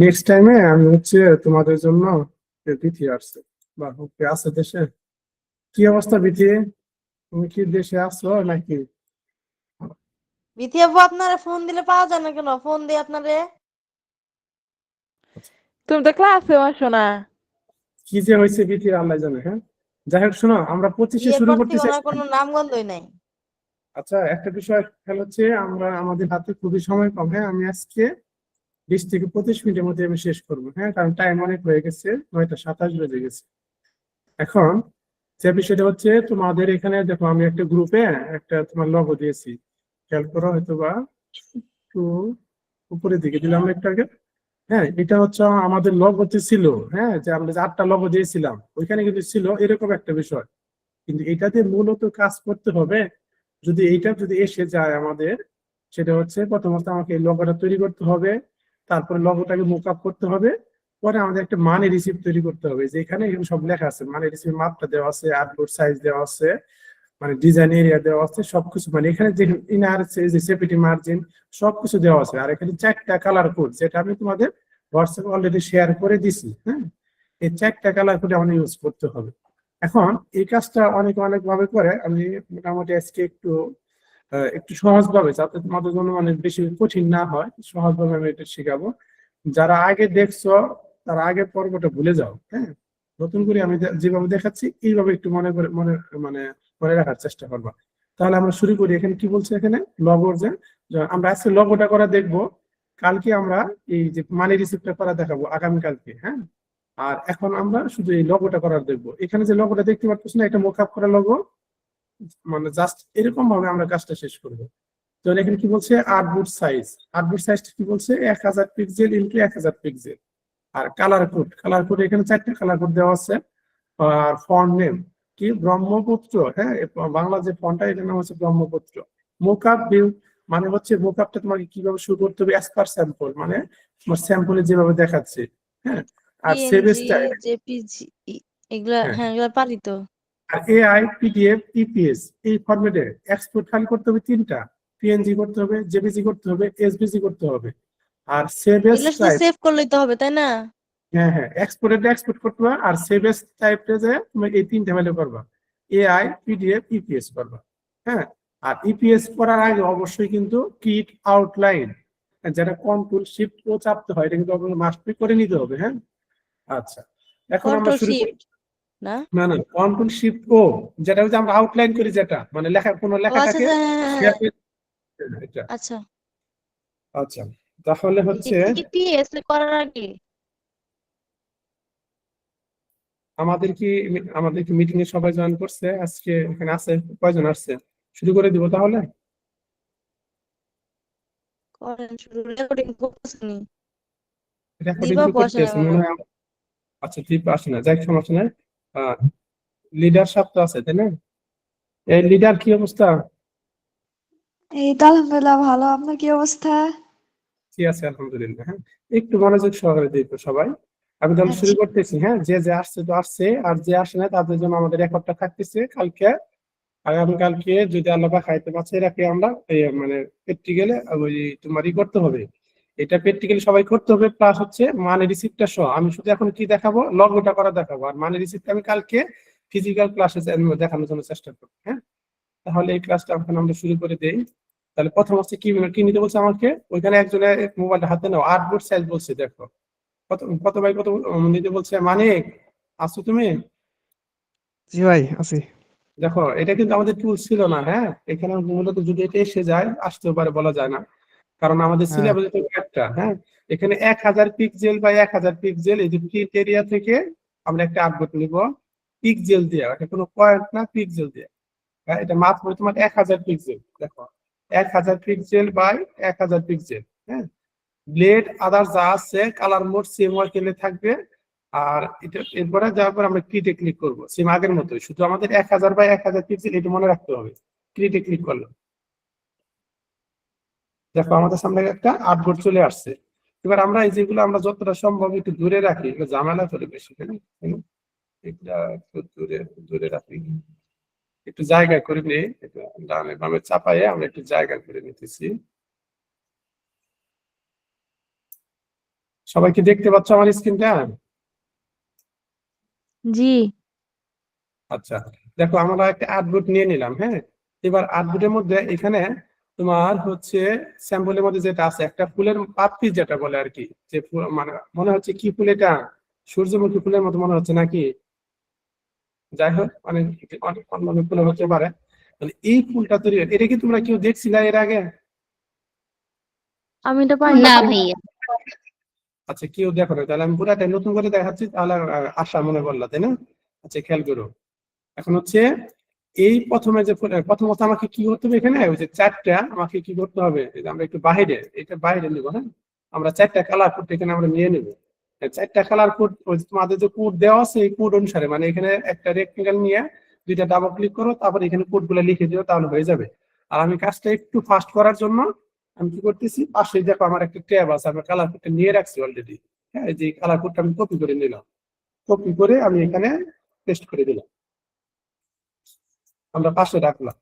Next টাইমে আমি হচ্ছে তোমাদের জন্য বিথি আসছে বা ওকে আছে দেশে। কি অবস্থা বিথি? তুমি কি দেশে আছো নাকি? বিথি আপু আপনারে ফোন দিলে পাওয়া যায় না কেন? ফোন দিই আপনারে। তুমি তো ক্লাসেও আসো না। কি যে হয়েছে বিথি আল্লাহ জানে। হ্যাঁ, যাই হোক শোনো, আমরা 25-এ বিয়ের শুরু পর করতে থেকে ওনার চাইছিলাম। কোনো নামগন্ধই নাই। আচ্ছা, একটা বিষয় খেয়াল হচ্ছে, আমরা আমাদের হাতে খুবই সময় কম। হ্যাঁ, আমি আজকে 20 থেকে 25 মিনিটের মধ্যে আমি শেষ করবো। হ্যাঁ, কারণ টাইম অনেক হয়ে গেছে, 9টা 27 বেজে গেছে। এখন যে বিষয়টা হচ্ছে, তোমাদের এখানে দেখো আমি একটা গ্রুপে একটা তোমার লগো দিয়েছি, খেয়াল করো হয়তো বা একটু উপরের দিকে দিলাম একটু আগে। হ্যাঁ, এটা হচ্ছে আমাদের লগোতে ছিল। হ্যাঁ, যে আমরা যে 8টা লগো দিয়েছিলাম ওইখানে কিন্তু ছিল এরকম একটা বিষয়। কিন্তু এটাতে মূলত কাজ করতে হবে। যদি এইটা যদি এসে যায় আমাদের, সেটা হচ্ছে প্রথমত আমাকে এই লগোটা তৈরি করতে হবে, তারপরে লগোটাকে মুক আপ করতে হবে, পরে আমাদের একটা মানি রিসিপ্ট তৈরি করতে হবে, যেখানে এখানে সব লেখা আছে, মানি রিসিপ্ট মাপটা দেওয়া আছে, আর্টবোর্ড সাইজ দেওয়া আছে, মানে ডিজাইন এরিয়া দেওয়া আছে, সবকিছু মানে এখানে যে ইনার যে সেপিটি মার্জিন সবকিছু দেওয়া আছে। আর এখানে 4টা কালার কোড, যেটা আমি তোমাদের হোয়াটসঅ্যাপে অলরেডি শেয়ার করে দিছি। হ্যাঁ, এই 4টা কালার কোড আমাদের ইউজ করতে হবে। এখন এই কাজটা অনেক অনেক ভাবে করে, আমি মোটামুটি আজকে একটু সহজ ভাবে, যাতে তোমাদের জন্য অনেক বেশি কঠিন না হয়, সহজ ভাবে আমি এটা শেখাবো। যারা আগে দেখছো তারা আগের পর্বটা ভুলে যাও। হ্যাঁ, নতুন করে আমি যেভাবে দেখাচ্ছি এইভাবে একটু মনে করে মানে মনে রাখার চেষ্টা করবা। তাহলে আমরা শুরু করি। এখানে কি বলছে, এখানে লগোর যে আমরা আজকে লগোটা করা দেখবো, কালকে আমরা এই যে মানি রিসিপ্টটা করা দেখাবো আগামীকালকে। হ্যাঁ, আর এখন আমরা শুধু এই লগোটা করার দেখবো। এখানে যে লগোটা দেখতে পাচ্ছ না, এটা মোকআপ করা লগো, মানে জাস্ট এরকম ভাবে আমরা কাজটা শেষ করবো। তো এখানে কি বলছে, আর্টবোর্ড সাইজ। আর্টবোর্ড সাইজটা কি বলছে, 1000 পিক্সেল ইন্টু 1000 পিক্সেল। আর কালার কোড এখানে 4টা কালার কোড দেওয়া আছে। আর ফন্ট নেম কি, ব্রহ্মপুত্র। হ্যাঁ, বাংলা যে ফন্টটা, এটার নাম হচ্ছে ব্রহ্মপুত্র। মোকআপ ভিউ মানে হচ্ছে মোকআপটা তোমাকে কিভাবে শুরু করতে হবে অ্যাজ পার স্যাম্পল, মানে তোমার স্যাম্পলে যেভাবে দেখাচ্ছে। হ্যাঁ, আর সেভ পিএনজি, স্টাইল। জেপিজি এগুলা, হ্যাঁ, হ্যাঁ এগুলা পারি তো। আর এআই, পিডিএফ, ইপিএস এই ফরম্যাটে এক্সপোর্ট ফাইল করতে হবে 3টা। পিএনজি করতে হবে, জেপিজি করতে হবে, এসভিজি করতে হবে। আর সেভ এস এগুলা শুধু টাইপ। সেভ করলেই তো হবে, তাই না? হ্যাঁ হ্যাঁ, এক্সপোর্ট করতে হবে। আর সেভ এস টাইপটা যে তুমি এই 3টে ভ্যালু করবা, এআই, পিডিএফ, ইপিএস করবা। হ্যাঁ, আর ইপিএস করার আগে অবশ্যই কিন্তু কিট আউটলাইন, যেটা কন্ট্রোল শিফট ও চাপতে হয়, এটা কিন্তু মাস্ট বি করে নিতে হবে। হ্যাঁ, আচ্ছা, এখন আমরা কন্ট্রোল শুরু করি। শিফট না? না না, কন্ট্রোল শিফট ও, যেটা হচ্ছে আমরা আউটলাইন করি, যেটা মানে লেখা কোনো ও আচ্ছা লেখাটাকে আচ্ছা, হ্যাঁ হ্যাঁ হ্যাঁ, shape এটা। আচ্ছা। আচ্ছা, তাহলে হচ্ছে এটা কি পিএস করার আগে? আমাদের কি মিটিং এ সবাই জয়েন করছে আজকে? এখানে আছে কয়জন আসছে? শুরু করে দিব তাহলে। করেন শুরু, রেকর্ডিং করতেছেনি। রেকর্ডিং দিবা তো বসে না করতেছে মনে মনে হয়। হয়। আচ্ছা, ঠিক আসে না, যাই সমস্যা নাই। লিডার সাহেব তো আছে তাই না? এই লিডার, কি অবস্থা? এই তো আলহামদুলিল্লাহ ভালো। আপনার কি অবস্থা? কি আছে আলহামদুলিল্লাহ। হ্যাঁ, একটু মনোযোগ সহকারে দিই তো সবাই। আমি তাহলে শুরু আচ্ছা করতেছি। হ্যাঁ, যে যে আসছে তো আসছে, আর যে আসে না তাদের জন্য আমাদের রেকর্ডটা থাকতেছে কালকে, আগামীকালকে যদি আল্লাহ পাক খাইতে বাঁচিয়ে রাখে আমরা মানে প্র্যাকটিক্যালে ওই তোমারই করতে হবে। এটা প্র্যাকটিক্যালি সবাই করতে হবে, প্লাস হচ্ছে মানি রিসিপ্টটা সহ। আমি শুধু এখন কি দেখাবো, লগোটা করা দেখাবো, আর মানি রিসিপ্ট আমি কালকে ফিজিক্যাল ক্লাসে দেখানোর জন্য চেষ্টা করবো। হ্যাঁ, তাহলে এই ক্লাসটা এখন আমরা শুরু করে দেই। তাহলে প্রথম হচ্ছে কি কি নিতে বলছে আমাকে, ওইখানে একজনে মোবাইলটা হাতে নাও, আর্টবোর্ড সাইজ বলছে, দেখো কত কত বাই কত নিতে বলছে। মানে আসছো তুমি? জি ভাই আছি। দেখো, এটা কিন্তু আমাদের টুল ছিল না। হ্যাঁ, এখানে মূলত যদি এটা এসে যায়, আসতেও পারে, বলা যায় না, কারণ আমাদের হ্যাঁ সিলেবাস তো একটা। হ্যাঁ, এখানে 1000 পিক্সেল বা 1000 পিক্সেল, এই যে প্রিন্ট এরিয়া থেকে আমরা একটা আর্টবোর্ড নিব পিক্সেল দিয়ে, এটা কোনো পয়েন্ট না, পিক্সেল দিয়ে। হ্যাঁ, এটা মাত্র তোমার 1000 পিক্সেল। দেখো, 1000 পিক্সেল বাই 1000 পিক্সেল। হ্যাঁ, ব্লেড আদার যা আছে কালার মোড সেম ওয়ার্কেলে থাকবে। আর এটা এরপরে যাওয়ার পর আমরা ক্রিটে ক্লিক করবো সেম আগের মতোই, শুধু আমাদের 1000 বাই 1000 পিক্সেল এটা মনে রাখতে হবে। ক্রিটে ক্লিক করলো, দেখো আমাদের সামনে একটা আর্টবোর্ড চলে আসছে। এবার আমরা এই যেগুলো আমরা যতটা সম্ভব একটু দূরে রাখি, এগুলো ঝামেলা করে বেশি, তাই না? এটা একটু দূরে দূরে রাখি, একটু জায়গা করে নিই। এটা ডানে বামে চাপায়ে আমরা একটু জায়গা করে নিতেছি। সবাই কি দেখতে পাচ্ছ আমার স্ক্রিনটা? জি। আচ্ছা, দেখো আমরা একটা আর্টবোর্ড নিয়ে নিলাম। হ্যাঁ, এবার আর্টবোর্ডের মধ্যে এখানে তোমার হচ্ছে স্যাম্পলের মধ্যে যেটা আছে একটা ফুলের পাপড়ি যেটা বলে আর কি, যে মানে মনে হচ্ছে কি ফুল এটা, সূর্যমুখী ফুলের মতো মনে হচ্ছে নাকি? যাই হোক, অনেক অনেক অন্য ফুল হতে পারে। মানে এই ফুলটা তৈরি, এটা কি তোমরা কেউ দেখছিলা এর আগে? আমি এটা পাইনি। না ভাইয়া। আচ্ছা, কেউ দেখো না, তাহলে আমি পুরাটাই নতুন করে দেখাচ্ছি, তাহলে আশা মনে করলা, তাই না? আচ্ছা, খেয়াল করো। এখন হচ্ছে এই প্রথমে যে প্রথমত আমাকে কি করতে হবে, এখানে ওই যে চারটা আমাকে কি করতে হবে, এই যে আমরা একটু বাইরে, এটা বাইরে নিবো। হ্যাঁ, আমরা চারটা কালার কোড এখানে আমরা নিয়ে নেবো। চারটা কালার কোড ওই যে তোমাদের যে কোড দেওয়া আছে এই কোড অনুসারে, মানে এখানে একটা রেক্টেঙ্গেল নিয়ে দুইটা ডাবল ক্লিক করো, তারপর এখানে কোড গুলো লিখে দিও, তাহলে হয়ে যাবে। আর আমি কাজটা একটু ফাস্ট করার জন্য আমি কি করতেছি, পাশে দেখো আমার একটা ট্যাব আছে, আমি কালার কোডটা নিয়ে রাখছি অলরেডি। হ্যাঁ, এই যে কালার কোডটা আমি কপি করে নিলাম, কপি করে আমি এখানে পেস্ট করে দিলাম, আমরা পাশে রাখলাম।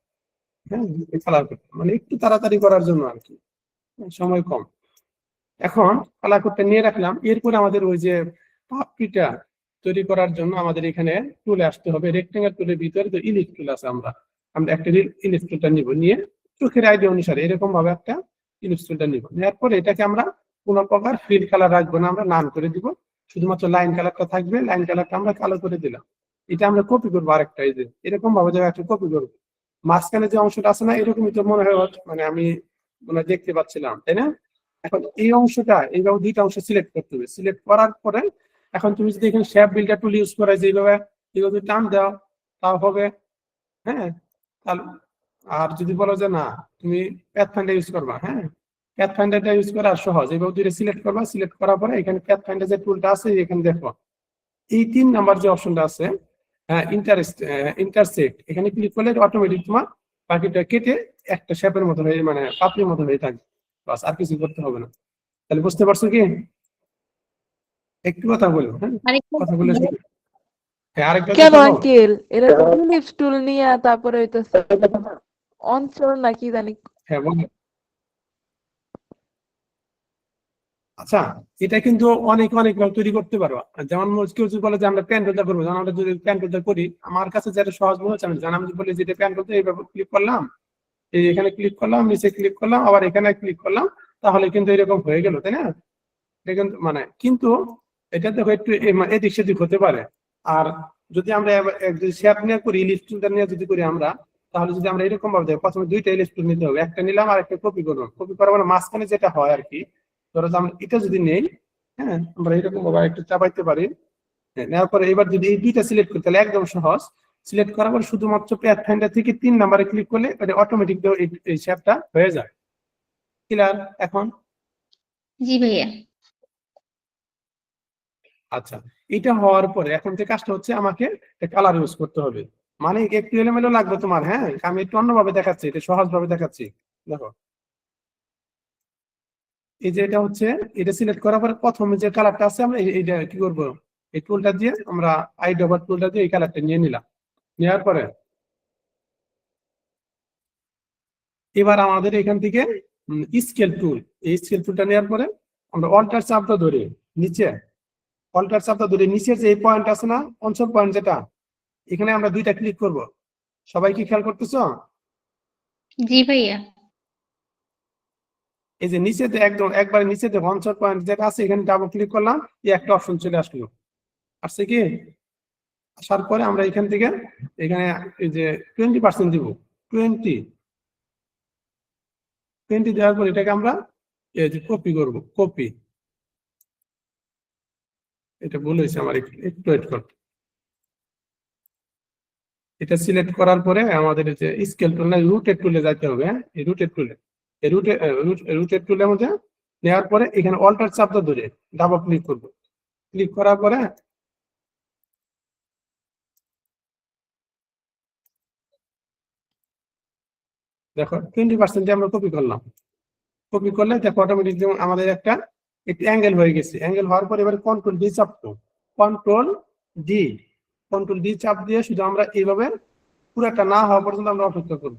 হ্যাঁ, কালার কোড মানে একটু তাড়াতাড়ি করার জন্য আর কি, সময় কম। এখন কালার কোডটা নিয়ে রাখলাম, এরপরে আমাদের ওই যে পাপড়িটা তৈরি করার জন্য আমাদের এখানে টুলে আসতে হবে। রেক্টেঙ্গেল টুলের ভিতরে তো ইলিপ টুল আছে, আমরা আমরা একটা ইলিপ টুলটা নিব, নিয়ে চোখের আইডিয়া অনুসারে এরকম ভাবে একটা ইলিপ টুলটা নিব। নেওয়ার পরে এটাকে আমরা কোনো প্রকার ফিল কালার রাখবো না, আমরা নান করে দিব, শুধুমাত্র লাইন কালারটা থাকবে, লাইন কালারটা আমরা কালো করে দিলাম। এটা আমরা কপি করবো আরেকটা, এই যে এরকম ভাবে যে একটা কপি করবো। মাঝখানে যে অংশটা আছে না, এরকমই তো মনে হয়, মানে আমি মনে হয় দেখতে পাচ্ছিলাম, তাই না? এখন এই অংশটা এইভাবে দুইটা অংশ সিলেক্ট করতে হবে, সিলেক্ট করার পরে এখন তুমি যদি এখানে শেপ বিল্ডার টুল ইউজ করে যে এইভাবে টান দাও, তাও হবে। হ্যাঁ, তাহলে আর যদি বলো যে না তুমি প্যাথ ফাইন্ডার ইউজ করবা, হ্যাঁ, প্যাথ ফাইন্ডারটা ইউজ করা সহজ। এইভাবে দুইটা সিলেক্ট করবা, সিলেক্ট করার পরে এখানে প্যাথ ফাইন্ডার যে টুলটা আছে এখানে দেখো এই 3 নাম্বার যে অপশনটা আছে, হ্যাঁ, ইন্টারসেক্ট, এখানে ক্লিক করলে অটোমেটিক তোমার বাকিটা কেটে একটা শেপের মতো হয়ে, মানে পাপড়ির মতো হয়ে থাকবে, বাস আর কিছু করতে হবে না। তাহলে বুঝতে পারছো কি? একটু কথা বলো, হ্যাঁ, আরেকটু কথা বলে শুনো। হ্যাঁ, আরেকটা কেন দেখো। আঙ্কেল এটা লিপ টুল নিয়ে তারপরে হইতেছে অঞ্চল নাকি জানি। হ্যাঁ, বলো। আচ্ছা, এটা কিন্তু অনেক অনেক ভাবে তৈরি করতে পারো। যেমন কেউ যদি বলে যে আমরা প্যান করতে করবো, যেমন আমরা যদি প্যান করতে করি, আমার কাছে যেটা সহজ মনে হচ্ছে, আমি যেমন আমি বলি যে প্যান করতে এইভাবে ক্লিক করলাম, এই এখানে ক্লিক করলাম, নিচে ক্লিক করলাম, আবার এখানে ক্লিক করলাম, তাহলে কিন্তু এরকম হয়ে গেল, তাই না? এটা কিন্তু মানে কিন্তু এটা দেখো একটু এদিক সেদিক হতে পারে। আর যদি আমরা যদি শেপ নিয়ে করি, ইলিস্ট্রেটর নিয়ে যদি করি আমরা, তাহলে যদি আমরা এরকম ভাবে দেখো, প্রথমে দুইটা ইলিস্ট্রেটর নিতে হবে, একটা নিলাম আর একটা কপি করলাম, কপি করার মানে মাঝখানে যেটা হয় আর কি, ধরো যে আমরা এটা যদি নেই, হ্যাঁ, আমরা এরকম ভাবে একটু চাপাইতে পারি। হ্যাঁ, নেওয়ার পরে এবার যদি এই দুইটা সিলেক্ট করি তাহলে একদম সহজ। সিলেক্ট করার পর শুধুমাত্র প্যাথ ফাইন্ডার থেকে 3 নাম্বারে ক্লিক করলে এটা অটোমেটিক এই শেপটা হয়ে যায়। ক্লিয়ার এখন? জি ভাইয়া। আচ্ছা, এটা হওয়ার পরে এখন যে কাজটা হচ্ছে, আমাকে কালার ইউজ করতে হবে, মানে একটু এলোমেলো লাগবে তোমার। হ্যাঁ, আমি একটু অন্যভাবে দেখাচ্ছি, এটা সহজ ভাবে দেখাচ্ছি। দেখো, এই যে এটা হচ্ছে, এটা সিলেক্ট করার পরে প্রথমে যে কালারটা আছে, আমরা এইটা কি করব, এই টুলটা দিয়ে আমরা আইডবার টুলটা দিয়ে এই কালারটা নিয়ে নিলাম। নেওয়ার পরে এবার আমাদের এখান থেকে স্কেল টুল, এই স্কেল টুলটা নেওয়ার পরে আমরা অল্টার চাপটা ধরে নিচে, অল্টার চাপটা ধরে নিচে যে এই পয়েন্ট আছে না, অঞ্চল পয়েন্ট যেটা, এখানে আমরা দুইটা ক্লিক করব। সবাই কি খেয়াল করতেছো? জি ভাইয়া। এই যে নিচেতে একদম একবারে নিচেতে অঞ্চল পয়েন্ট যেটা আছে, এখানে ডাবল ক্লিক করলাম, এই একটা অপশন চলে আসলো। আসছে কি? আসার পরে আমরা এখান থেকে এখানে এই যে 20% দিব, 20 দেওয়ার পর এটাকে আমরা এই যে কপি করব, কপি, এটা ভুল হয়েছে আমার, একটু ওয়েট করতে। এটা সিলেক্ট করার পরে আমাদের যে স্কেল টুল না, রুটেড টুলে যাইতে হবে। হ্যাঁ, এই রুটেড টুলে, এই রুটেড টুলের মধ্যে নেওয়ার পরে এখানে অল্টার চাপটা ধরে ডাবল ক্লিক করব। ক্লিক করার পরে দেখো 20% আমরা কপি করলাম। কপি করলে দেখো অটোমেটিক আমাদের একটা একটু অ্যাঙ্গেল হয়ে গেছে। অ্যাঙ্গেল হওয়ার পর এবারে কন্ট্রোল ডি চাপ, কন্ট্রোল ডি, কন্ট্রোল ডি চাপ দিয়ে শুধু আমরা এইভাবে পুরোটা না হওয়া পর্যন্ত আমরা অপেক্ষা করব।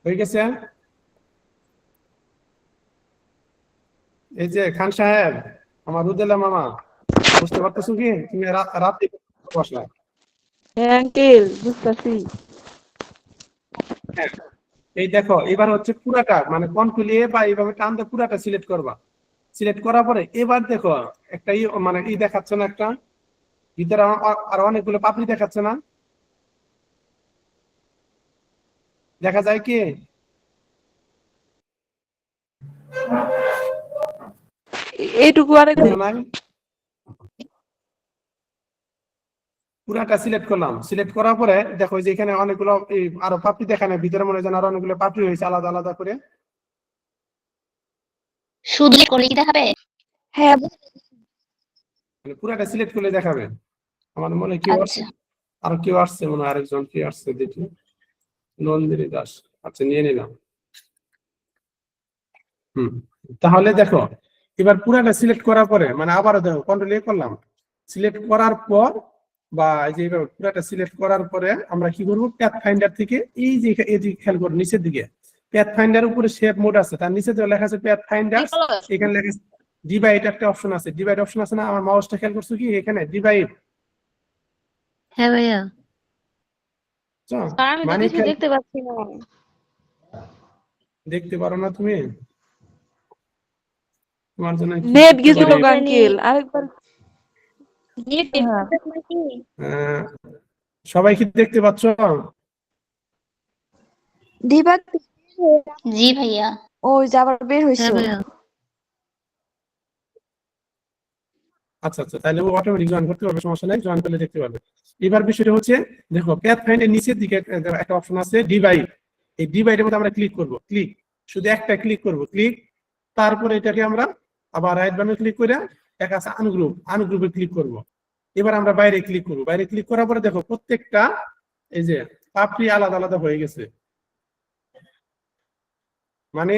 হয়ে গেছে? এই যে খান সাহেব, আমার রুদেলা মামা, বুঝতে পারতেছো কি তুমি রাতে বসলা? হ্যাঁ আঙ্কেল বুঝতেছি। হ্যাঁ, এই দেখো এবার হচ্ছে পুরাটা মানে কন্ট্রোল এ বা এইভাবে টান দিয়ে পুরাটা সিলেক্ট করবা। সিলেক্ট করার পরে এবার দেখো একটা মানে দেখাচ্ছে না, একটা ভিতরে আর অনেকগুলো পাপড়ি দেখাচ্ছে না, দেখা যায় কি? এইটুকু আরেক বুঝো নাই? পুরাটা সিলেক্ট করলাম, সিলেক্ট করার পরে দেখো যে এখানে অনেকগুলো আরো পাপড়ি দেখায় না, ভিতরে মনে হয় যেন আরো অনেকগুলো পাপড়ি হয়েছে আলাদা আলাদা করে। শুধু করলে কি দেখাবে? হ্যাঁ মানে পুরাটা সিলেক্ট করলে দেখাবে। আমার মনে হয় কেউ আসছে, আচ্ছা, আর কেউ আসছে মনে হয়, আরেকজন কি আসছে দেখি, নন্দিনী দাস। আচ্ছা নিয়ে নিলাম। তাহলে দেখো এবার পুরাটা সিলেক্ট করার পরে মানে আবারও দেখো কন্ট্রোল এ করলাম, সিলেক্ট করার পর বা এই যে এইভাবে পুরাটা সিলেক্ট করার পরে আমরা কি করব, প্যাথ ফাইন্ডার থেকে এই যে এদিকে খেয়াল করো নিচের দিকে প্যাথ ফাইন্ডার উপরে শেপ মোড আছে, তার নিচে যে লেখা আছে প্যাথ ফাইন্ডার, এখানে লেখা আছে ডিভাইড, একটা অপশন আছে, ডিভাইড অপশন আছে না? আমার মাউসটা খেয়াল করছো কি এখানে ডিভাইড? হ্যাঁ ভাইয়া। স্যার আমি তো মানে কিছু দেখতে পাচ্ছি না। দেখতে পারো না তুমি? তোমার জন্য কি নেট করতে গেছিল পারি? আঙ্কেল আরেকবার। নেট হ্যাঁ নাকি? আহ, সবাই কি দেখতে পাচ্ছ? দিবা জি ভাইয়া। ওই যে আবার বের হ্যাঁ হইছো। ভাইয়া। আচ্ছা আচ্ছা, তাহলে ও অটোমেটিক জয়েন করতে পারবে, সমস্যা নাই, জয়েন করলে দেখতে পারবে। এবার বিষয়টা হচ্ছে দেখো প্যাথ ফাইন্ডের নিচের দিকে একটা অপশন আছে ডিভাইড, এই ডিভাইডের মধ্যে আমরা ক্লিক করব, ক্লিক, শুধু একটা ক্লিক করব, ক্লিক, তারপরে এটাকে আমরা আবার রাইট বাটনে ক্লিক করে এক আছে আনগ্রুপ, আনগ্রুপে ক্লিক করব। এবার আমরা বাইরে ক্লিক করব, বাইরে ক্লিক করার পরে দেখো প্রত্যেকটা এই যে পাপড়ি আলাদা আলাদা হয়ে গেছে। মানে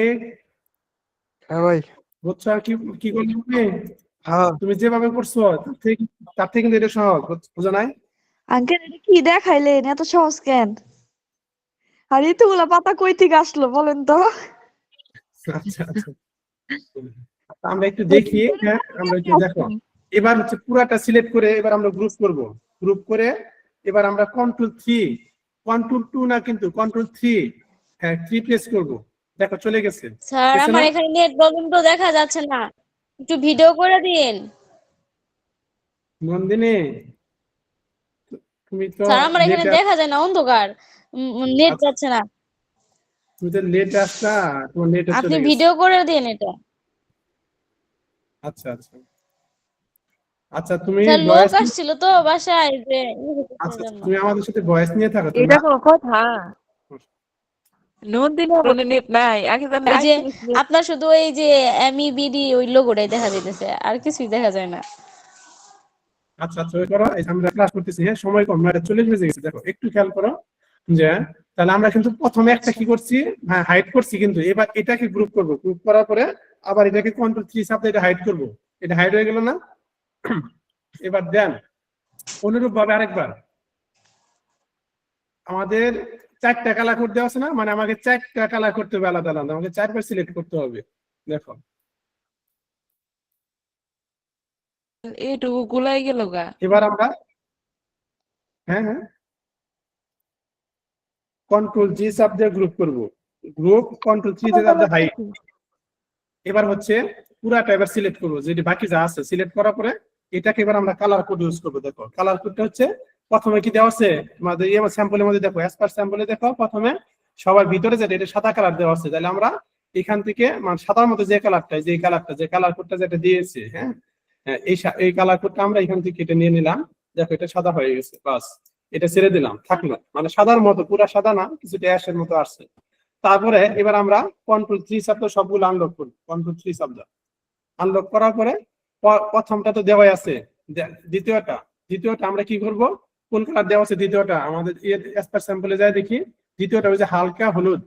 হ্যাঁ ভাই। বুঝছো আর কি কি করলে তুমি? হ্যাঁ তুমি যেভাবে করছো তার থেকে কিন্তু এটা সহজ, বুঝো নাই? আঙ্কেল এটা কি দেখাইলেন, এত সহজ কেন? আর এতগুলা পাতা কই থেকে আসলো বলেন তো? আচ্ছা আচ্ছা, আমরা একটু দেখি। হ্যাঁ আমরা একটু দেখো, এবার হচ্ছে পুরাটা সিলেক্ট করে এবার আমরা গ্রুপ করব, গ্রুপ করে এবার আমরা কন্ট্রোল 3, কন্ট্রোল 2 না কিন্তু কন্ট্রোল 3, হ্যাঁ 3 প্রেস করব, দেখো চলে গেছে। স্যার গেছে আমার না? এখানে নেট প্রবলেম তো দেখা যাচ্ছে না, একটু ভিডিও করে দিন। নন্দিনী তুমি তো স্যার আমার এখানে লেট, দেখা যায় না, অন্ধকার, নেট আচ্ছা যাচ্ছে না। তুমি তো লেট আসলা, তোমার নেটে আপনি চলে গেছে। ভিডিও করে দিন এটা। আচ্ছা আচ্ছা আচ্ছা, তুমি স্যার লোক ভয়েস, আসছিল তো বাসায় যে আচ্ছা জন্য। তুমি আমাদের সাথে ভয়েস নিয়ে থাকো এটা তোমরা। কোনো কথা? নন্দিনী মনে নেট নাই আগে জানি ওই যে আইসি। আপনার শুধু ওই যে এমইবিডি ওই লোগোটাই দেখা যাইতেছে, আর কিছুই দেখা যায় না। আচ্ছা আচ্ছা ওই করো, এই যে আমরা ক্লাস করতেছি, হ্যাঁ সময় কম, এটা 40 বেজে গেছে, দেখো একটু খেয়াল করো যে তাহলে আমরা কিন্তু প্রথমে একটা কি করছি, হ্যাঁ হাইড করছি, কিন্তু এবার এটাকে গ্রুপ করব, গ্রুপ করার পরে আবার এটাকে কন্ট্রোল 3 চাপ দিয়ে এটা হাইড করব, এটা হাইড হয়ে গেল না? এবার দেন অনুরূপ ভাবে আরেকবার আমাদের 4টা কালার কোড দেওয়া আছে না, মানে আমাকে 4টা কালার করতে হবে আলাদা আলাদা, আমাকে 4বার সিলেক্ট করতে হবে। দেখো এইটুকু গুলাই গেল গা। এবার আমরা, হ্যাঁ হ্যাঁ কন্ট্রোল G চাপ দিয়ে গ্রুপ করব, গ্রুপ কন্ট্রোল 3 তে চাপ দিয়ে হাইড। এবার হচ্ছে পুরাটা এবার সিলেক্ট করবো, যেটি বাকি যা আছে সিলেক্ট করার পরে এটাকে এবার আমরা কালার কোড ইউজ করবো। দেখো কালার কোডটা হচ্ছে প্রথমে কি দেওয়া আছে আমাদের স্যাম্পলের মধ্যে, দেখো অ্যাজ পার স্যাম্পলে দেখো প্রথমে সবার ভিতরে যেটা এটা সাদা কালার দেওয়া আছে, তাহলে আমরা এখান থেকে মানে সাদার মধ্যে যে কালারটা, যে কালার কোডটা যেটা দিয়েছে, হ্যাঁ এই কালার কোডটা আমরা এখান থেকে এটা নিয়ে নিলাম। দেখো এটা সাদা হয়ে গেছে, বাস এটা ছেড়ে দিলাম, থাকলো মানে সাদার মতো, পুরা সাদা না, কিছুটা অ্যাশের মতো আসছে। তারপরে এবার আমরা কন্ট্রোল 3 শব্দ সবগুলো আনলক করব, কন্ট্রোল 3 শব্দ আনলক করার পরে প্রথমটা তো দেওয়াই আছে, দ্বিতীয়টা আমরা কি করব, কোন কালার দেওয়া আছে দ্বিতীয়টা, আমাদের এসপার স্যাম্পলে যায় দেখি, দ্বিতীয়টা হচ্ছে হালকা হলুদ,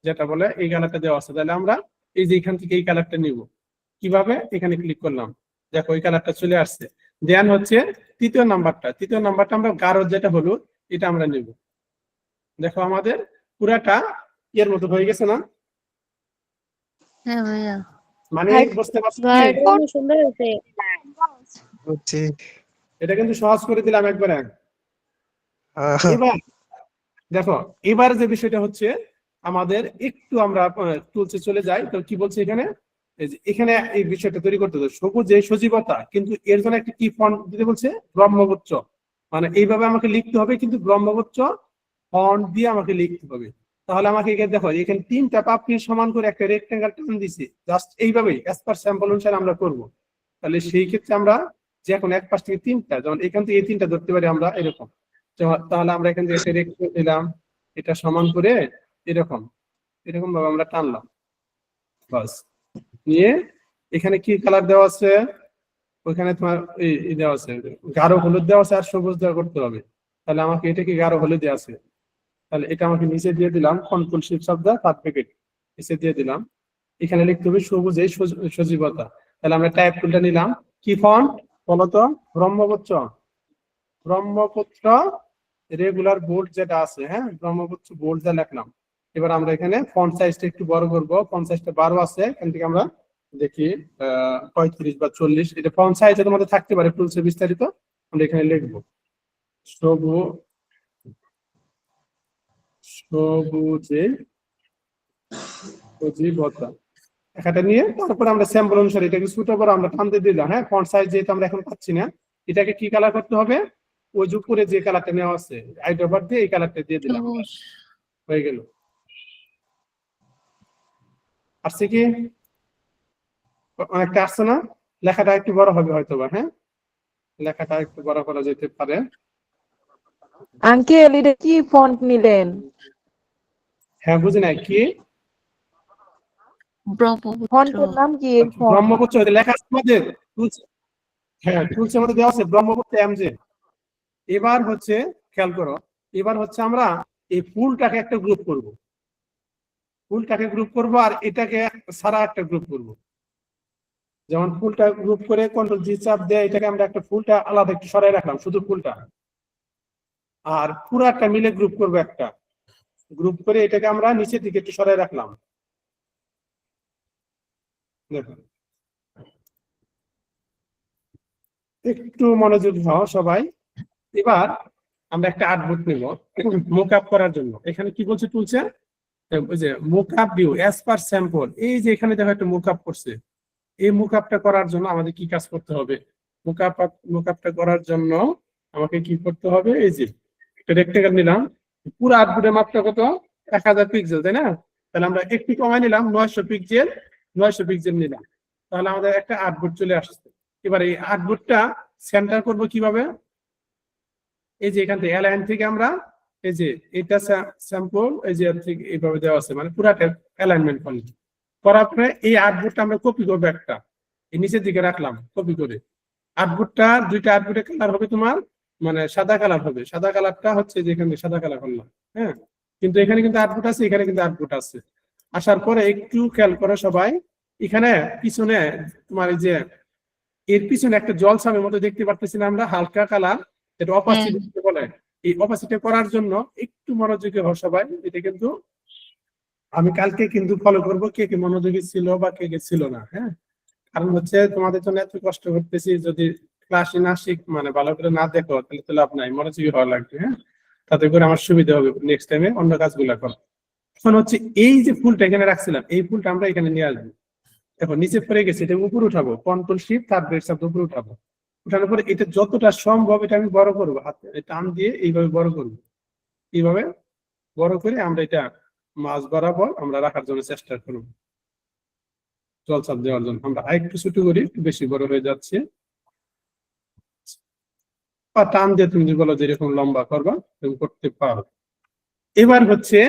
যেটা বলে এই কালারটা দেওয়া আছে, তাহলে আমরা এই যে এখান থেকে এই কালারটা নিব। কিভাবে, এখানে ক্লিক করলাম, দেখো ওই কালারটা চলে আসছে। দেন হচ্ছে তৃতীয় নাম্বারটা আমরা গাঢ় যেটা হলুদ এটা আমরা নিব। দেখো আমাদের পুরাটা এর মতো হয়ে গেছে না? হ্যাঁ ভাইয়া। মানে ভাই, বুঝতে পারছো বাহ, কি? এটা অনেক সুন্দর হয়েছে। বুঝছি। এটা কিন্তু সহজ করে দিলাম একবারে। হ্যাঁ, এবার দেখো, এবার যে বিষয়টা হচ্ছে আমাদের একটু আমরা টুলসে চলে যাই। তো কি বলছে এখানে, এই যে এখানে এই বিষয়টা তৈরি করতে হবে সবুজ যে সজীবতা, কিন্তু এর জন্য একটা কি ফন্ট দিতে বলছে, ব্রহ্মগুচ্ছ। মানে এইভাবে আমাকে লিখতে হবে, কিন্তু ব্রহ্মগুচ্ছ ফন্ট দিয়ে আমাকে লিখতে হবে। তাহলে আমাকে এখানে দেখো, এখানে 3টা পাপড়ি সমান করে একটা রেক্টেঙ্গেল টান দিছি, জাস্ট এইভাবেই অ্যাজ পার স্যাম্পল অনুসারে আমরা করব। তাহলে সেই ক্ষেত্রে আমরা যে এখন এক পাশ থেকে 3টা, যেমন এখান থেকে এই 3টা ধরতে পারি আমরা এরকম। তাহলে আমরা এখান থেকে একটা রেক্টেঙ্গেল নিলাম, এটা সমান করে এরকম এরকম ভাবে আমরা টানলাম, বাস। নিয়ে এখানে কি কালার দেওয়া আছে, ওইখানে তোমার এই দেওয়া আছে, গাঢ় হলুদ দেওয়া আছে আর সবুজ দেওয়া করতে হবে। তাহলে আমাকে এটা কি গাঢ় হলুদ দেওয়া আছে, তাহলে এটা আমাকে নিচে দিয়ে দিলাম, কন্ট্রোল শিফট শব্দ তার প্যাকেট নিচে দিয়ে দিলাম। এখানে লিখতে হবে সবুজ এই সজীবতা। তাহলে আমরা টাইপ টুলটা নিলাম, কি ফন্ট বলতো, ব্রহ্মপুত্র। ব্রহ্মপুত্র রেগুলার বোল্ড যেটা আছে, হ্যাঁ, ব্রহ্মপুত্র বোল্ড যা লিখলাম। এবার আমরা এখানে ফন্ট সাইজটা একটু বড় করব, ফন্ট সাইজটা 12 আছে, এখান থেকে আমরা দেখি 35 বা 40, এটা ফন্ট সাইজ তোমাদের থাকতে পারে টুলসে বিস্তারিত। আমরা এখানে লিখবো সবুজে সজীবতা একটা নিয়ে, তারপরে আমরা স্যাম্পল অনুসারে এটাকে ছোট করে আমরা টানতে দিলাম। হ্যাঁ, ফন্ট সাইজ যেহেতু আমরা এখন পাচ্ছি না, এটাকে কি কালার করতে হবে, ওই যে উপরে যে কালারটা নেওয়া আছে আইড্রোপার দিয়ে এই কালারটা দিয়ে দিলাম, সবুজ। হয়ে গেল। আসছে কি, অনেকটা আসছে না? লেখাটা একটু বড় হবে হয়তো বা, হ্যাঁ, লেখাটা একটু বড় করা যেতে পারে। আঙ্কেল এটা কি ফন্ট নিলেন? হ্যাঁ, বুঝি নাই কি ব্রহ্মপুত্র। ফন্টের নাম কি এই ফন্ট? ব্রহ্মপুত্র লেখা আছে আমাদের হ্যাঁ, টুলসের মধ্যে দেওয়া আছে ব্রহ্মপুত্র এমজে। এবার হচ্ছে খেয়াল করো, এবার হচ্ছে আমরা এই ফুলটাকে একটা গ্রুপ করব, ফুলটাকে গ্রুপ করব আর এটাকে সারা একটা গ্রুপ করব। যেমন ফুলটা গ্রুপ করে কন্ট্রোল জি চাপ দেয়, এটাকে আমরা একটা ফুলটা আলাদা একটু সরাই রাখলাম, শুধু ফুলটা। আর পুরাটা মিলে গ্রুপ করব, একটা গ্রুপ করে এটাকে আমরা নিচের দিকে একটু সরাই রাখলাম। দেখুন, একটু মনোযোগ হও সবাই। এবার আমরা একটা আর্টবোর্ড নেব মুক আপ করার জন্য। এখানে কি বলছে টুলসে, ওই যে mock up view as per sample, এই যে এখানে দেখো একটা মুক আপ করছে। এই মুক আপটা করার জন্য আমাদের কি কাজ করতে হবে, মুক আপটা করার জন্য আমাকে কি করতে হবে, এই যে একটা রেক্টেঙ্গেল নিলাম, পুরো আর্টবোর্ডের মাপটা কত, 1000 পিক্সেল, তাই না? তাহলে আমরা একটু কমাই নিলাম, 900 পিক্সেল, 900 পিক্সেল নিলাম। তাহলে আমাদের একটা আর্টবোর্ড চলে আসছে। এবার এই আর্টবোর্ডটা সেন্টার করব কিভাবে, এই যে এখান থেকে অ্যালাইন থেকে আমরা এই যে এটা স্যাম্পল, এই যে থেকে এইভাবে দেওয়া আছে, মানে পুরাটা অ্যালাইনমেন্ট করলাম। করার পরে এই আর্টবোর্ডটা আমরা কপি করবো, একটা এই নিচের দিকে রাখলাম কপি করে। আর্টবোর্ডটা দুইটা আর্টবোর্ডের কালার হবে তোমার, মানে সাদা কালার হবে, সাদা কালারটা হচ্ছে যে এখানে সাদা কালার করলাম। হ্যাঁ, কিন্তু এখানে কিন্তু আর্টবোর্ড আছে, এখানে কিন্তু আর্টবোর্ড আছে। আসার পরে একটু খেয়াল করে সবাই, এখানে পিছনে তোমার এই যে এর পিছনে একটা জলছাপের মতো দেখতে পারতেছি না আমরা, হালকা কালার, যেটা অপাসিটি বলে। এই অপাসিটি করার জন্য একটু মনোযোগী হও সবাই। এটা কিন্তু আমি কালকে কিন্তু ফলো করবো কে কে মনোযোগী ছিল বা কে কে ছিল না। হ্যাঁ, কারণ হচ্ছে তোমাদের জন্য এত কষ্ট করতেছি, যদি ক্লাসে না মানে ভালো করে না দেখো তাহলে তো লাভ নাই, মনোযোগী হওয়া লাগবে। হ্যাঁ, তাতে করে আমার সুবিধা হবে নেক্সট টাইমে অন্য কাজগুলো করো। এখন হচ্ছে এই যে ফুলটা এখানে রাখছিলাম, এই ফুলটা আমরা এখানে নিয়ে আসবো। দেখো নিচে পড়ে গেছে, এটা উপরে উঠাবো, কন্ট্রোল শিফট তার ব্রেড শব্দ উপরে উঠাবো। উঠানোর পরে এটা যতটা সম্ভব এটা আমি বড় করবো, হাতে টান দিয়ে এইভাবে বড় করবো। এইভাবে বড় করে আমরা এটা মাছ বরাবর আমরা রাখার জন্য চেষ্টা করবো। জলছাপ দেওয়ার জন্য আমরা আরেকটু ছোট করি, একটু বেশি বড় হয়ে যাচ্ছে। বা টান দিয়ে তুমি যে বলো যেরকম লম্বা করবা তুমি করতে পারো। এবার হচ্ছে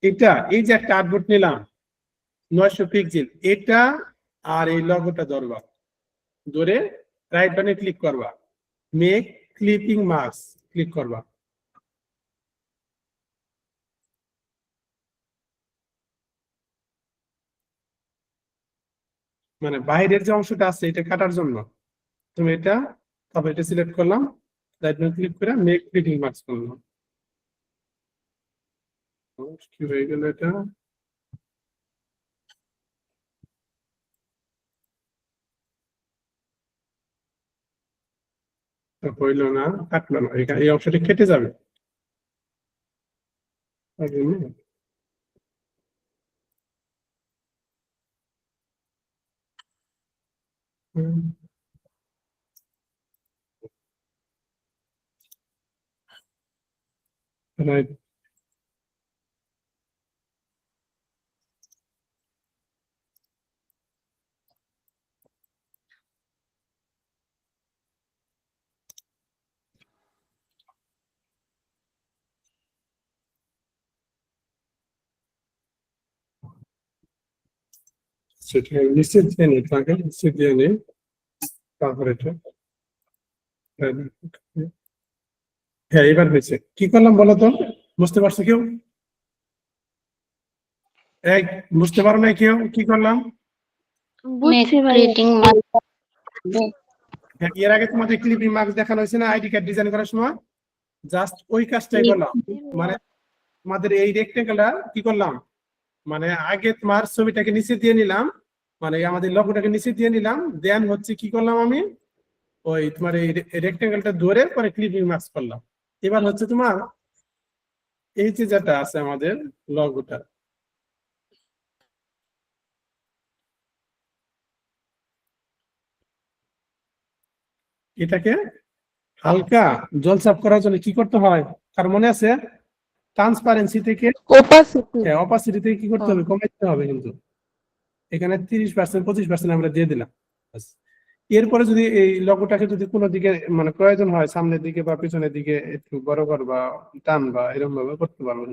এটা, এই যে একটা আর্টবোর্ড নিলাম 900 পিক্সেল, এটা আর এই লগোটা ধরবা, ধরে রাইট বাটনে ক্লিক করবা, মেক ক্লিপিং মাস্ক ক্লিক করবা। মানে বাইরের যে অংশটা আছে এটা কাটার জন্য তুমি এটা, তারপর এটা সিলেক্ট করলাম, রাইট বাটনে ক্লিক করে মেক ক্লিপিং মাস্ক করলাম। কি হয়ে গেল এটা, এটা হইলো না, কাটলো না, এখানে এই অংশটি কেটে যাবে। তার জন্য রাইট। সেটা নিচে দিয়ে নিই, তাকে নিচে দিয়ে নিই, তারপরে এটা হ্যাঁ এবার হয়েছে। কি করলাম বলো তো, বুঝতে পারছো কেউ? এই বুঝতে পারো না কেউ? কি করলাম? বুঝছি ভাইয়া। ক্রিয়েটিং মার্ক হ্যাঁ, এর আগে তোমাদের ক্লিপিং মার্কস দেখানো হয়েছে না আইডি কার্ড ডিজাইন করার সময়? জাস্ট ওই কাজটাই করলাম। মানে তোমাদের এই রেক্টেঙ্গেলটা কি করলাম, মানে আগে তোমার ছবিটাকে নিচে দিয়ে নিলাম, মানে আমাদের লোগোটাকে নিচে দিয়ে নিলাম, দেন হচ্ছে কি করলাম আমি ওই তোমার এই রেক্টেঙ্গেলটা ধরে পরে ক্লিপিং মার্কস করলাম। এবার হচ্ছে তোমার এই যে যেটা আছে আমাদের লোগোটা, এটাকে হালকা জলছাপ করার জন্য কি করতে হয় তার মনে আছে? ট্রান্সপারেন্সি থেকে ওপাসিটি। অপাসিটি থেকে কি করতে হবে, কমাইতে হবে। কিন্তু এখানে 30% 25% আমরা দিয়ে দিলাম। ব্যাস। এরপরে যদি এই লোগোটাকে যদি কোনো দিকে মানে প্রয়োজন হয় সামনের দিকে বা পিছনের দিকে একটু বড় কর বা টান বা এরকম ভাবে করতে পারবো,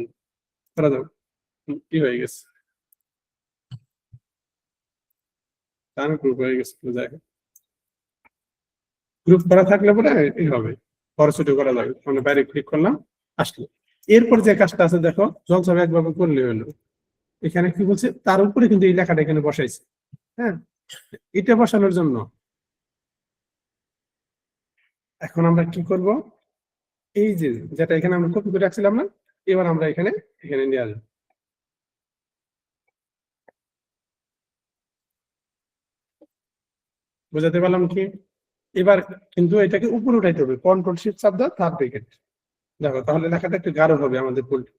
করা যাবে। কি হয়ে গেছে, টান গ্রুপ হয়ে গেছে, গ্রুপ করা থাকলে পরে এই হবে, বড় ছোট করা যাবে। মানে বাইরে ক্লিক করলাম, আসলো। এরপর যে কাজটা আছে দেখো, জলছাপ একভাবে করলে হলো। এখানে কি বলছে, তার উপরে কিন্তু এই লেখাটা এখানে বসাইছে। হ্যাঁ, এটা বসানোর জন্য এখন আমরা কি করব, এই যে যেটা এখানে আমরা কপি করে রাখছিলাম না, এবার আমরা এখানে এখানে নিয়ে আসবো। বুঝাতে পারলাম কি? এবার কিন্তু এটাকে উপরে উঠাইতে হবে, কন্ট্রোল শিফট চাপ দাও, থার্ড ব্র্যাকেট দেখো, তাহলে লেখাটা একটু গাঢ় হবে আমাদের ফুলটা।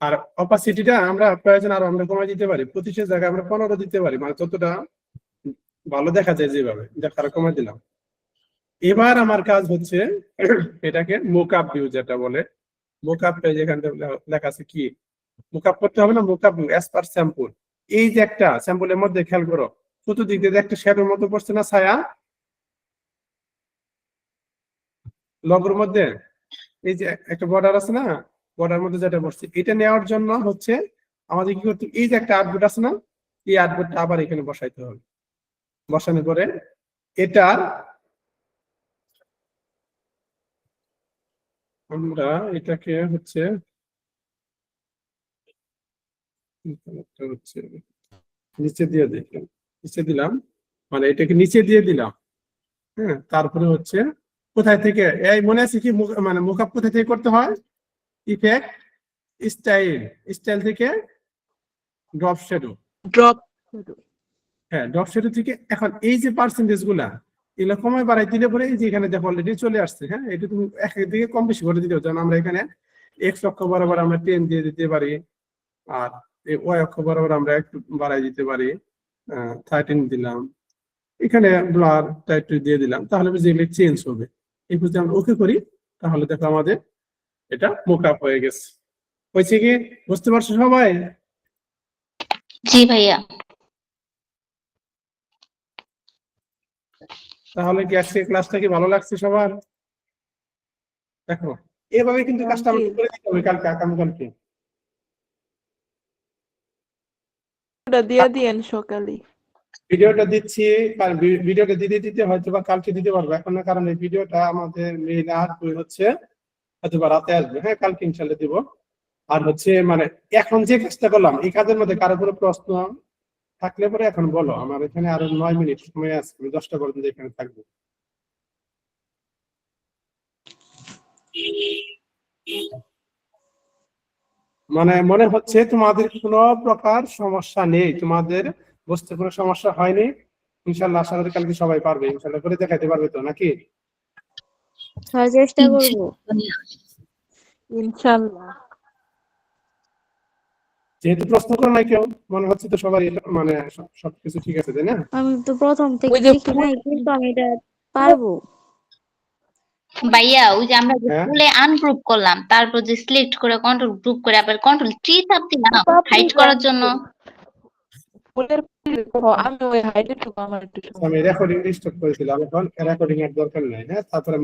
আর অপাসিটিটা আমরা প্রয়োজন আরো আমরা কমাই দিতে পারি, 25 জায়গায় আমরা 15 দিতে পারি, মানে যতটা ভালো দেখা যায় যেভাবে, দেখার কমাই দিলাম। এবার আমার কাজ হচ্ছে এটাকে মোকআপ ভিউ যেটা বলে, মোকআপ পেজ এখানে লেখা আছে কি, মোকআপ করতে হবে না, mockup view as per sample. এই যে একটা স্যাম্পলের মধ্যে খেয়াল করো, চতুর্দিক দিয়ে একটা শ্যাডোর মতো পড়ছে না ছায়া লগোর মধ্যে, এই যে একটা বর্ডার আছে না, বর্ডার মধ্যে যেটা পড়ছে, এটা নেওয়ার জন্য হচ্ছে আমাদের কি করতে, এই যে একটা আর্টবোর্ড আছে না, এই আর্টবোর্ডটা আবার এখানে বসাইতে হবে। বসানোর পরে এটার আমরা এটাকে হচ্ছে নিচে দিয়ে দিলাম, নিচে দিলাম, মানে এটাকে নিচে দিয়ে দিলাম। হ্যাঁ, তারপরে হচ্ছে কোথায় থেকে, এই মনে আছে কি মানে মোকআপ কোথায় থেকে করতে হয়, ইফেক্ট, স্টাইল, স্টাইল থেকে ড্রপ শ্যাডো। ড্রপ। হ্যাঁ, ড্রপ শ্যাডো থেকে এখন এই যে পার্সেন্টেজ গুলা এগুলো কমায় বাড়াই দিলে পরে এই যে এখানে দেখো অলরেডি চলে আসছে। হ্যাঁ, এটা তুমি এক দিকে কম বেশি করে দিতে, যেমন আমরা এখানে এক্স অক্ষ বরাবর আমরা 10 দিয়ে দিতে পারি, আর এই ওয়াই অক্ষ বরাবর আমরা একটু বাড়াই দিতে পারি, 13 দিলাম, এখানে ব্লার টাইপ দিয়ে দিলাম, তাহলে যেগুলো চেঞ্জ হবে। এই যদি আমরা ওকে করি তাহলে দেখো আমাদের এটা মোকআপ হয়ে গেছে। হয়েছে কি, বুঝতে পারছো সবাই? জি ভাইয়া। তাহলে কি আজকে ক্লাসটা কি ভালো লাগছে সবার? দেখো এভাবে কিন্তু কাজটা আমাকে করে দিতে হবে কালকে, আগামীকালকে। ওটা দিয়ে দিয়েন সকালে। ভিডিওটা দিচ্ছি, ভিডিওটা দিতে দিতে হয়তো বা কালকে দিতে পারবো এখন না, কারণ এই ভিডিওটা আমাদের মেইল আর হচ্ছে হয়তো বা রাতে আসবে। হ্যাঁ, কালকে ইনশাল্লাহ দিব। আর হচ্ছে মানে এখন যে কাজটা করলাম এই কাজের মধ্যে কারো কোনো প্রশ্ন থাকলে পরে এখন বলো, আমার এখানে আরো 9 মিনিট সময় আছে, আমি 10টা পর্যন্ত এখানে থাকবো। মানে মনে হচ্ছে তোমাদের কোনো প্রকার সমস্যা নেই, তোমাদের বুঝতে কোনো সমস্যা হয়নি? ইনশাল্লাহ আশা করি কালকে সবাই পারবে, ইনশাল্লাহ করে দেখাইতে পারবে তো নাকি? হয় চেষ্টা করবো। ইনশাল্লাহ। যেহেতু প্রশ্ন করে নাই কেউ, মনে হচ্ছে তো সবাই মানে সবকিছু ঠিক আছে, তাই না? আমি তো প্রথম থেকে ওই যে দেখি নাই, কিন্তু আমি এটা পারবো। ভাইয়া ওই যে আমরা যে হ্যাঁ স্কুলে আনগ্রুপ করলাম, তারপর যে সিলেক্ট করে কন্ট্রোল গ্রুপ করে আবার কন্ট্রোল ট্রি চাপ দিলাম হাইড করার জন্য। ফুলের আমি ওই হাইডে ঢুকবো আমার একটু আমি রেকর্ডিং স্টপ করেছিলাম, এখন রেকর্ডিং এর দরকার নাই। হ্যাঁ, তারপরে